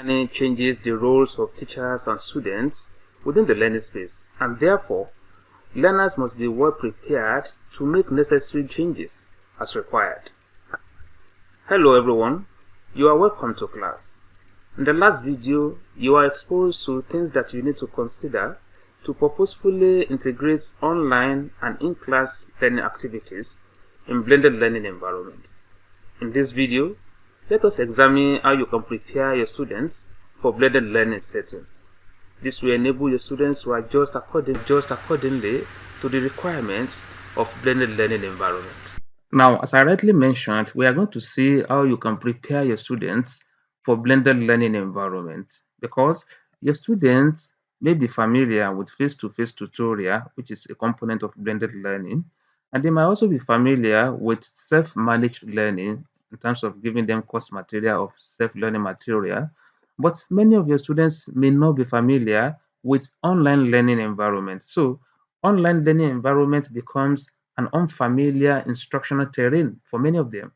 Learning changes the roles of teachers and students within the learning space, and therefore, learners must be well prepared to make necessary changes as required. Hello everyone, you are welcome to class. In the last video, you are exposed to things that you need to consider to purposefully integrate online and in-class learning activities in blended learning environment. In this video, let us examine how you can prepare your students for blended learning setting. This will enable your students to adjust accordingly to the requirements of blended learning environment. Now, as I rightly mentioned, we are going to see how you can prepare your students for blended learning environment, because your students may be familiar with face-to-face tutorial, which is a component of blended learning, and they might also be familiar with self-managed learning in terms of giving them course material of self-learning material. But many of your students may not be familiar with online learning environment. So online learning environment becomes an unfamiliar instructional terrain for many of them.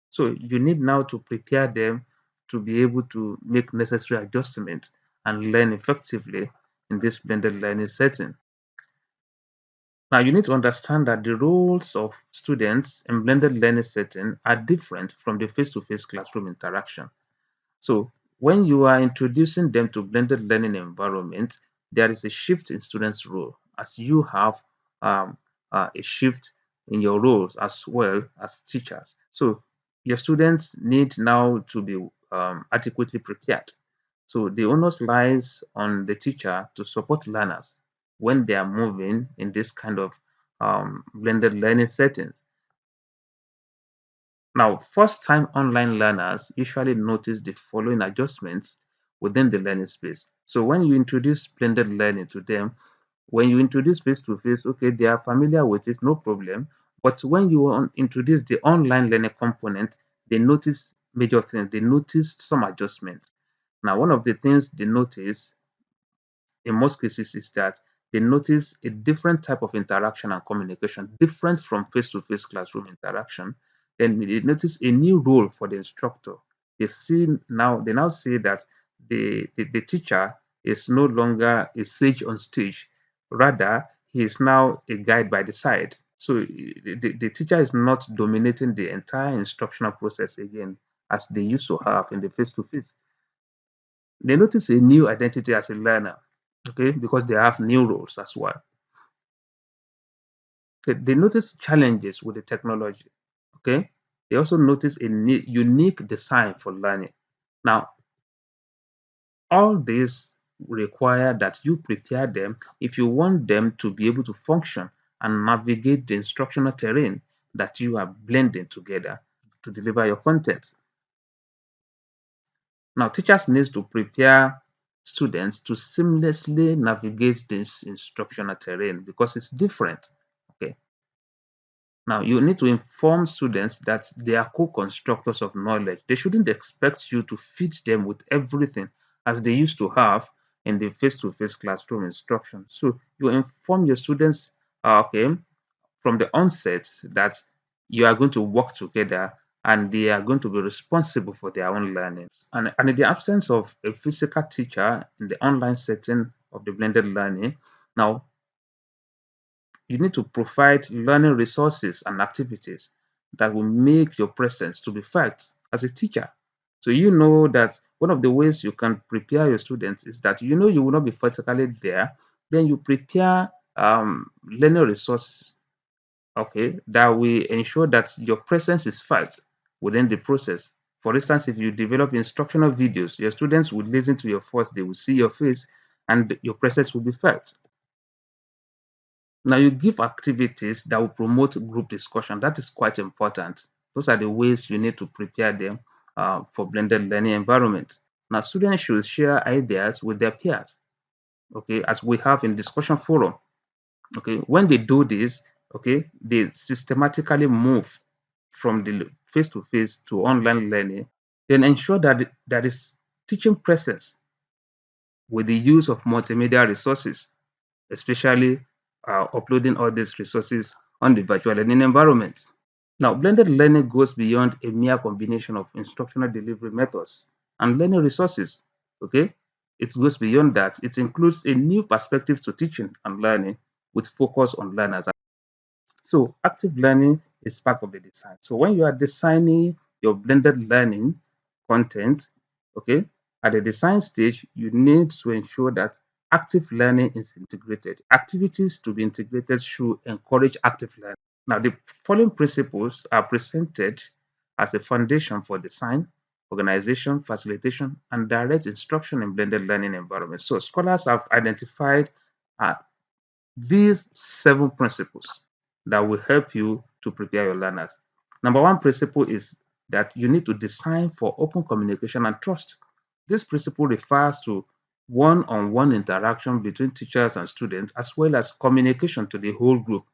So you need now to prepare them to be able to make necessary adjustments and learn effectively in this blended learning setting. Now, you need to understand that the roles of students in blended learning setting are different from the face-to-face classroom interaction. So when you are introducing them to blended learning environment, there is a shift in students' role, as you have um, a shift in your roles as well as teachers. So your students need now to be adequately prepared. So the onus lies on the teacher to support learners when they are moving in this kind of blended learning settings. Now, first-time online learners usually notice the following adjustments within the learning space. So when you introduce blended learning to them, when you introduce face-to-face, okay, they are familiar with it, no problem. But when you introduce the online learning component, they notice major things. They notice some adjustments. Now, one of the things they notice in most cases is that they notice a different type of interaction and communication, different from face-to-face classroom interaction. Then they notice a new role for the instructor. They now see that the teacher is no longer a sage on stage. Rather, he is now a guide by the side. So the teacher is not dominating the entire instructional process again, as they used to have in the face-to-face. They notice a new identity as a learner, okay, because they have new roles as well. They notice challenges with the technology, okay. They also notice a unique design for learning. Now, all this require that you prepare them if you want them to be able to function and navigate the instructional terrain that you are blending together to deliver your content. Now, teachers need to prepare students to seamlessly navigate this instructional terrain because it's different. Okay. Now, you need to inform students that they are co-constructors of knowledge. They shouldn't expect you to feed them with everything as they used to have in the face-to-face classroom instruction. So you inform your students, okay, from the onset that you are going to work together and they are going to be responsible for their own learnings. And in the absence of a physical teacher in the online setting of the blended learning, now you need to provide learning resources and activities that will make your presence to be felt as a teacher. So you know that one of the ways you can prepare your students is that you know you will not be physically there, then you prepare learning resources, okay, that will ensure that your presence is felt within the process. For instance, if you develop instructional videos, your students will listen to your voice, they will see your face, and your presence will be felt. Now, you give activities that will promote group discussion. That is quite important. Those are the ways you need to prepare them for blended learning environment. Now, students should share ideas with their peers, okay, as we have in discussion forum. Okay, when they do this, okay, they systematically move from the face-to-face to online learning. Then ensure that there is teaching presence with the use of multimedia resources, especially uploading all these resources on the virtual learning environment. Now, blended learning goes beyond a mere combination of instructional delivery methods and learning resources. Okay, it goes beyond that. It includes a new perspective to teaching and learning with focus on learners. So active learning is part of the design. So when you are designing your blended learning content, okay, at the design stage, you need to ensure that active learning is integrated. Activities to be integrated should encourage active learning. Now, the following principles are presented as a foundation for design, organization, facilitation, and direct instruction in blended learning environments. So scholars have identified uh, these 7 principles that will help you to prepare your learners. Number one principle is that you need to design for open communication and trust. This principle refers to one-on-one interaction between teachers and students, as well as communication to the whole group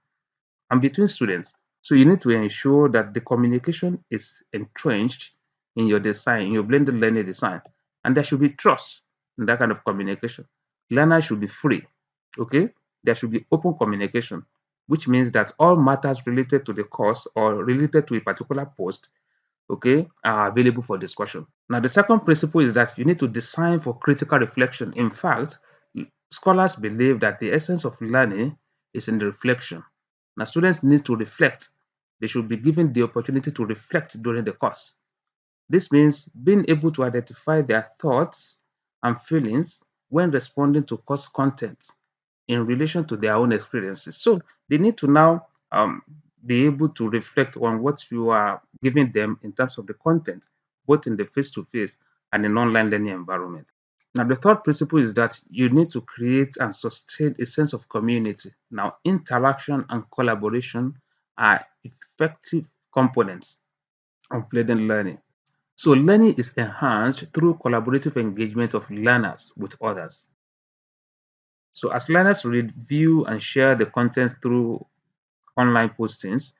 and between students. So you need to ensure that the communication is entrenched in your design, in your blended learning design, and there should be trust in that kind of communication. Learners should be free, okay? There should be open communication, which means that all matters related to the course or related to a particular post, okay, are available for discussion. Now, the second principle is that you need to design for critical reflection. In fact, scholars believe that the essence of learning is in the reflection. Now, students need to reflect. They should be given the opportunity to reflect during the course. This means being able to identify their thoughts and feelings when responding to course content in relation to their own experiences. So they need to now be able to reflect on what you are giving them in terms of the content, both in the face-to-face and in online learning environment. Now, the third principle is that you need to create and sustain a sense of community. Now, interaction and collaboration are effective components of blended learning. So, learning is enhanced through collaborative engagement of learners with others. So, as learners review and share the content through online postings,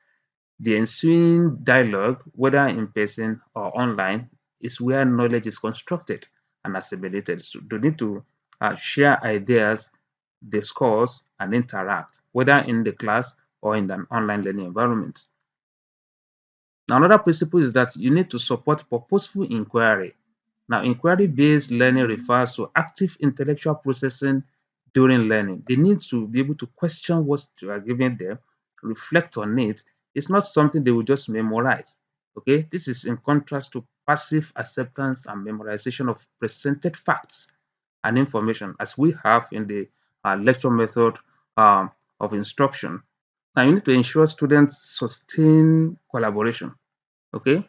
the ensuing dialogue, whether in person or online, is where knowledge is constructed and assimilated. So they need to share ideas, discuss, and interact, whether in the class or in an online learning environment. Now, another principle is that you need to support purposeful inquiry. Now, inquiry-based learning refers to active intellectual processing during learning. They need to be able to question what you are giving them, reflect on it. It's not something they will just memorize. Okay, this is in contrast to passive acceptance and memorization of presented facts and information, as we have in the lecture method of instruction. Now, you need to ensure students sustain collaboration. Okay,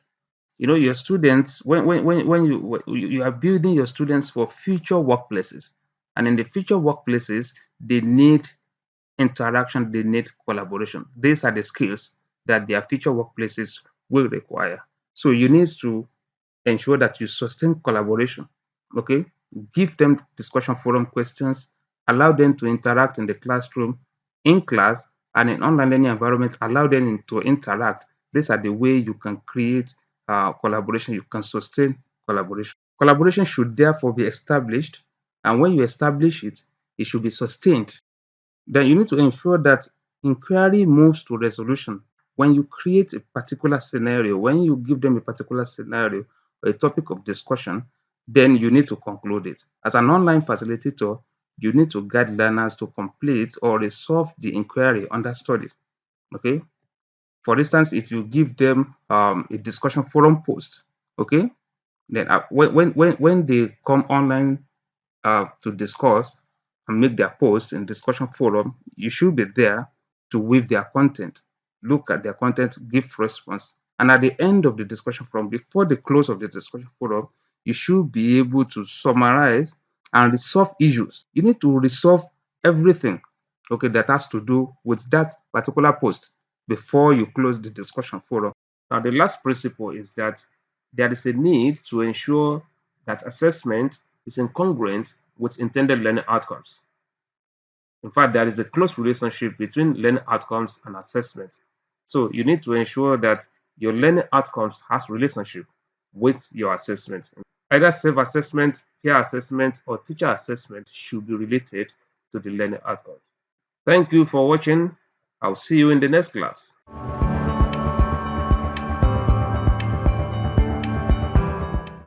your students, when you are building your students for future workplaces, and in the future workplaces they need interaction, they need collaboration. These are the skills that their future workplaces will require. So you need to ensure that you sustain collaboration. Okay, give them discussion forum questions, allow them to interact in the classroom, in class, and in online learning environment, allow them to interact. These are the way you can create collaboration, you can sustain collaboration. Collaboration should therefore be established, and when you establish it, it should be sustained. Then you need to ensure that inquiry moves to resolution. When you create a particular scenario, when you give them a particular scenario or a topic of discussion, then you need to conclude it. As an online facilitator, you need to guide learners to complete or resolve the inquiry under study. Okay. For instance, if you give them a discussion forum post, okay, then when they come online to discuss and make their posts in discussion forum, you should be there to weave their content, look at their content, give response. And at the end of the discussion forum, before the close of the discussion forum, you should be able to summarize and resolve issues. You need to resolve everything, okay, that has to do with that particular post before you close the discussion forum. Now, the last principle is that there is a need to ensure that assessment is incongruent with intended learning outcomes. In fact, there is a close relationship between learning outcomes and assessment. So you need to ensure that your learning outcomes has relationship with your assessment. Either self-assessment, peer assessment, or teacher assessment should be related to the learning outcomes. Thank you for watching. I'll see you in the next class.